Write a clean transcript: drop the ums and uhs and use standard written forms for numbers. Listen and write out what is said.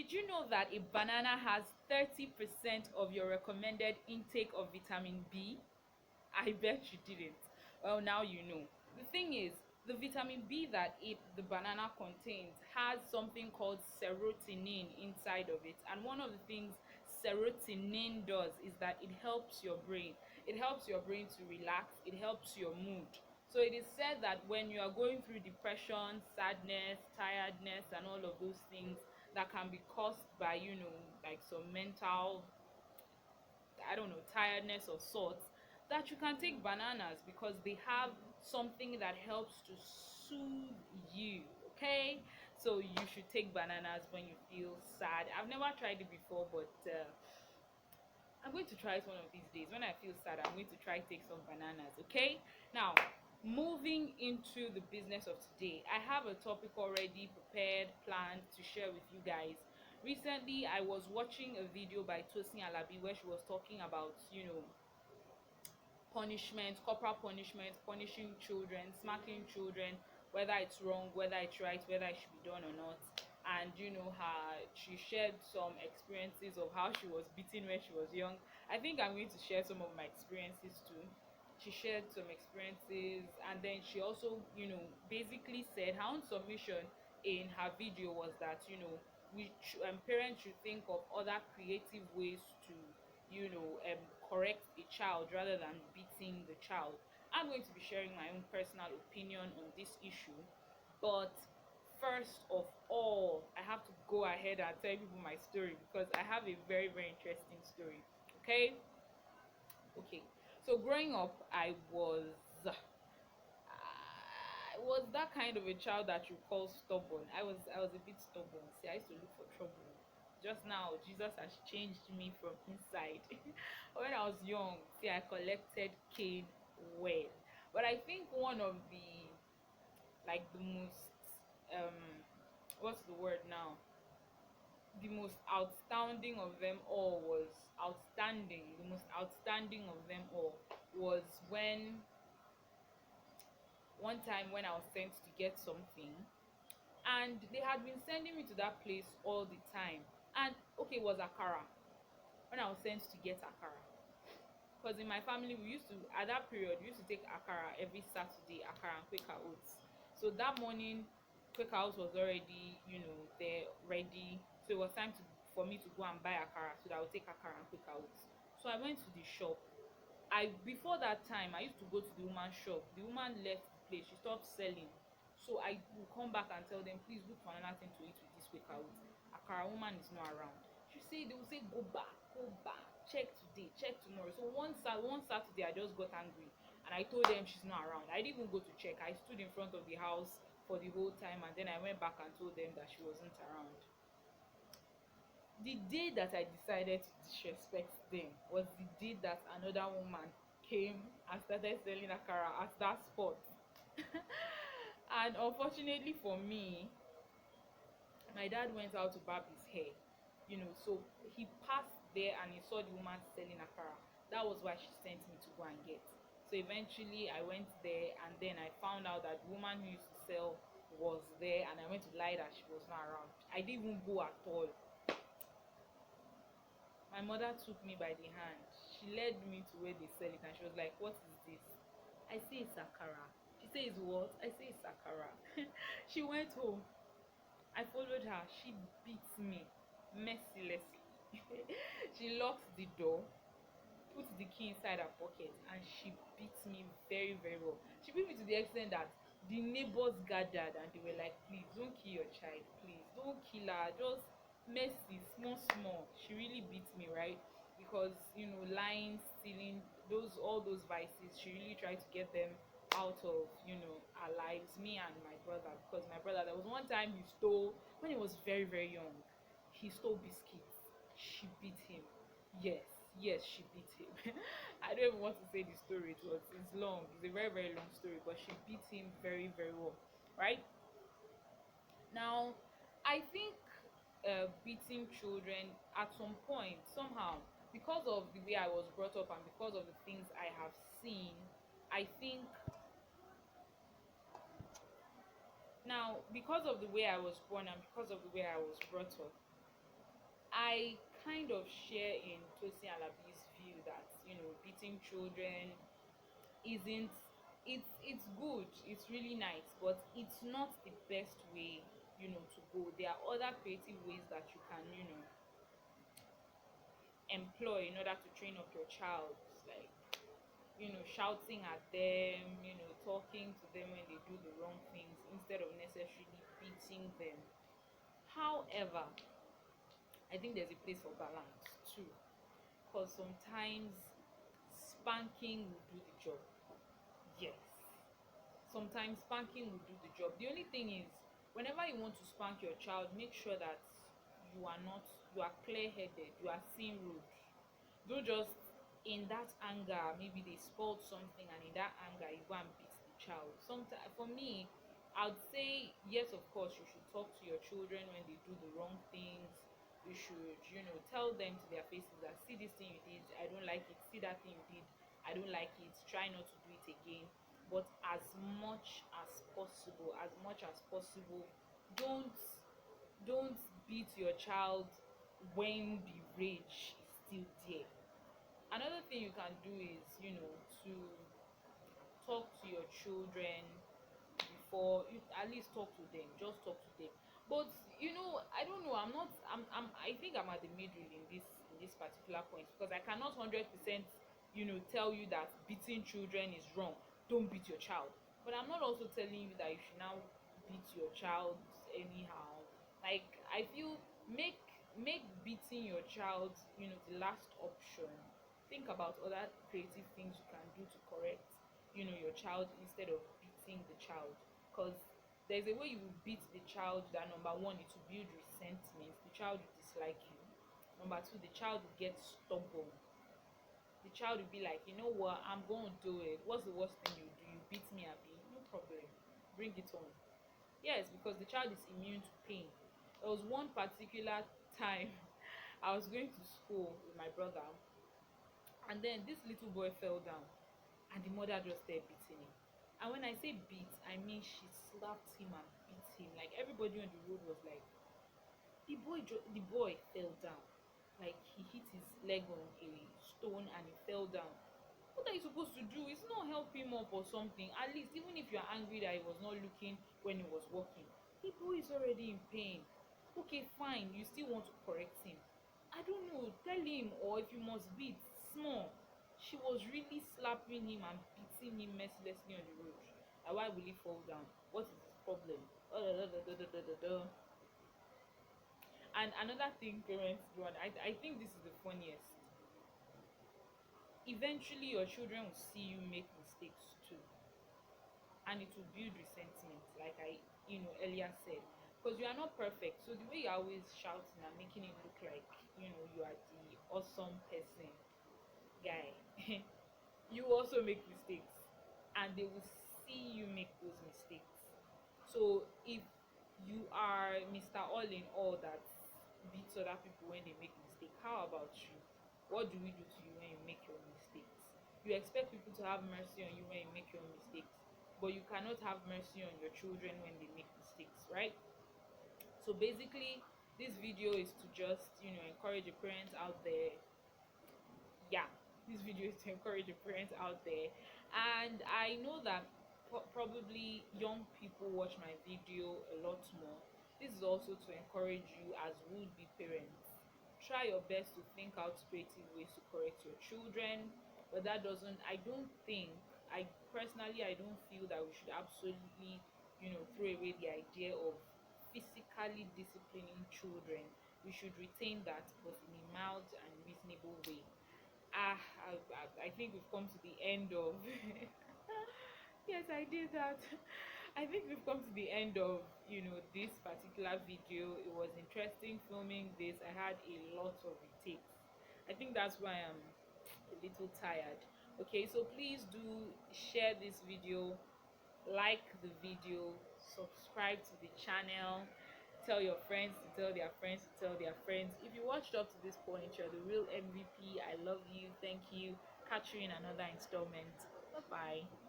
Did you know that a banana has 30% of your recommended intake of vitamin B? I bet you didn't. Well, now you know. The thing is, the vitamin B that the banana contains has something called serotonin inside of it. And one of the things serotonin does is that it helps your brain. It helps your brain to relax, it helps your mood. So it is said that when you are going through depression, sadness, tiredness, and all of those things that can be caused by, like some mental, I don't know, tiredness or sorts, that you can take bananas because they have something that helps to soothe you. Okay, so you should take bananas when you feel sad. I've never tried it before, but I'm going to try it one of these days. When I feel sad, I'm going to try take some bananas. Okay, now moving into the business of today, I have a topic already prepared, planned to share with you guys. Recently, I was watching a video by Tosin Alabi where she was talking about, punishment, corporal punishment, punishing children, smacking children, whether it's wrong, whether it's right, whether it should be done or not. And she shared some experiences of how she was beaten when she was young. I think I'm going to share some of my experiences too. She shared some experiences, and then she also, basically said her own submission in her video was that, parents should think of other creative ways to, correct a child rather than beating the child. I'm going to be sharing my own personal opinion on this issue, but first of all, I have to go ahead and tell people my story because I have a very, very interesting story. Okay? Okay. So growing up, I was that kind of a child that you call stubborn. I was a bit stubborn. See, I used to look for trouble. Just now, Jesus has changed me from inside. When I was young, see, I collected cane well. But I think one of the most um what's the word now? The most outstanding of them all was outstanding. The most outstanding of them all was when one time when I was sent to get something, and they had been sending me to that place all the time. And okay, it was akara. When I was sent to get akara, because in my family we used to, at that period, we used to take akara every Saturday, akara and quaker oats. So that morning, quaker oats was already, there ready. So it was time for me to go and buy akara so that I would take akara and quaker oats. So I went to the shop. I Before that time, I used to go to the woman's shop. The woman left the place, she stopped selling. So I will come back and tell them, please look for another thing to eat with this quaker oats. Akara woman is not around. They will say, go back, check today, check tomorrow. So one Saturday, I just got angry and I told them she's not around. I didn't even go to check. I stood in front of the house for the whole time, and then I went back and told them that she wasn't around. The day that I decided to disrespect them was the day that another woman came and started selling akara at that spot. And unfortunately for me, my dad went out to barb his hair, so he passed there and he saw the woman selling akara. That was why she sent me to go and get. So eventually I went there, and then I found out that the woman who used to sell was there, and I went to lie that she was not around. I didn't even go at all. My mother took me by the hand. She led me to where they sell it, and she was like, "What is this?" I say it's akara. She says what? I say it's akara. She went home. I followed her. She beat me mercilessly. She locked the door, put the key inside her pocket, and she beat me very, very well. She beat me to the extent that the neighbors gathered and they were like, please don't kill your child, please don't kill her, just mercy, small small. She really beat me, right? Because lying, stealing, those all those vices, she really tried to get them out of our lives, me and my brother. Because my brother, there was one time he stole, when he was very, very young, he stole biscuits. She beat him. Yes, yes, she beat him. I don't even want to say the story. It's long. It's a very, very long story, but she beat him very, very well. Right? Now, I think beating children at some point, somehow, because of the way I was brought up and because of the things I have seen, I think now, because of the way I was born and because of the way I was brought up, I kind of share in Tosin Alabi's view that beating children isn't it's good, it's really nice, but it's not the best way to go. There are other creative ways that you can employ in order to train up your child, like shouting at them, talking to them when they do the wrong things instead of necessarily beating them. However, I think there's a place for balance too, because sometimes spanking will do the job. Yes, sometimes spanking will do the job. The only thing is, whenever you want to spank your child, make sure that you are clear-headed, you are seeing road. Don't just, in that anger, maybe they spoiled something, and in that anger you go and beat the child. Sometimes, for me, I would say yes, of course you should talk to your children when they do the wrong things. You should tell them to their faces that, see this thing you did, I don't like it. See that thing you did, I don't like it. Try not to do it again. But as much as possible, don't don't beat your child when the rage is still there. Another thing you can do is to talk to your children before you, at least talk to them, just talk to them. But I don't know, I think I'm at the middle in this particular point, because I cannot 100% tell you that beating children is wrong. Don't beat your child. But I'm not also telling you that you should now beat your child anyhow. Like, I feel, make beating your child the last option. Think about other creative things you can do to correct your child instead of beating the child. Because there's a way you will beat the child that, number one, it will build resentment. The child will dislike you. Number two, the child will get stubborn. The child will be like, you know what, I'm going to do it. What's the worst thing you do? You beat me, Abby. No problem. Bring it on. Yes, because the child is immune to pain. There was one particular time I was going to school with my brother, and then this little boy fell down, and the mother just started beating him. And when I say beat, I mean she slapped him and beat him. Like, everybody on the road was like, the boy fell down. Like, he hit his leg on a stone and he fell down. What are you supposed to do? It's not help him up or something. At least, even if you're angry that he was not looking when he was walking, the boy is already in pain. Okay, fine, you still want to correct him. I don't know, tell him, or if you must beat, small. She was really slapping him and beating him mercilessly on the road. Like, why will he fall down? What is his problem? And another thing parents do, and I think this is the funniest, eventually your children will see you make mistakes too, and it will build resentment, like I earlier said, because you are not perfect. So the way you're always shouting and making it look like you are the awesome person, guy, you also make mistakes, and they will see you make those mistakes. So if you are Mr. All in all that beats other people when they make mistakes, how about you? What do we do to you when you make your mistakes? You expect people to have mercy on you when you make your mistakes, but you cannot have mercy on your children when they make mistakes, right? So basically, this video is to just encourage the parents out there. Yeah, this video is to encourage the parents out there. And I know that probably young people watch my video a lot more. This is also to encourage you as would-be parents. Try your best to think out creative ways to correct your children, but that doesn't, I don't think, I don't feel that we should absolutely throw away the idea of physically disciplining children. We should retain that, but in a mild and reasonable way. I think we've come to the end of yes, I did that. I think we've come to the end of this particular video. It was interesting filming this. I had a lot of retakes. I think that's why I'm a little tired. Okay, so please do share this video, like the video, subscribe to the channel, tell your friends to tell their friends to tell their friends. If you watched up to this point, you're the real MVP. I love you. Thank you. Catch you in another installment. Bye bye.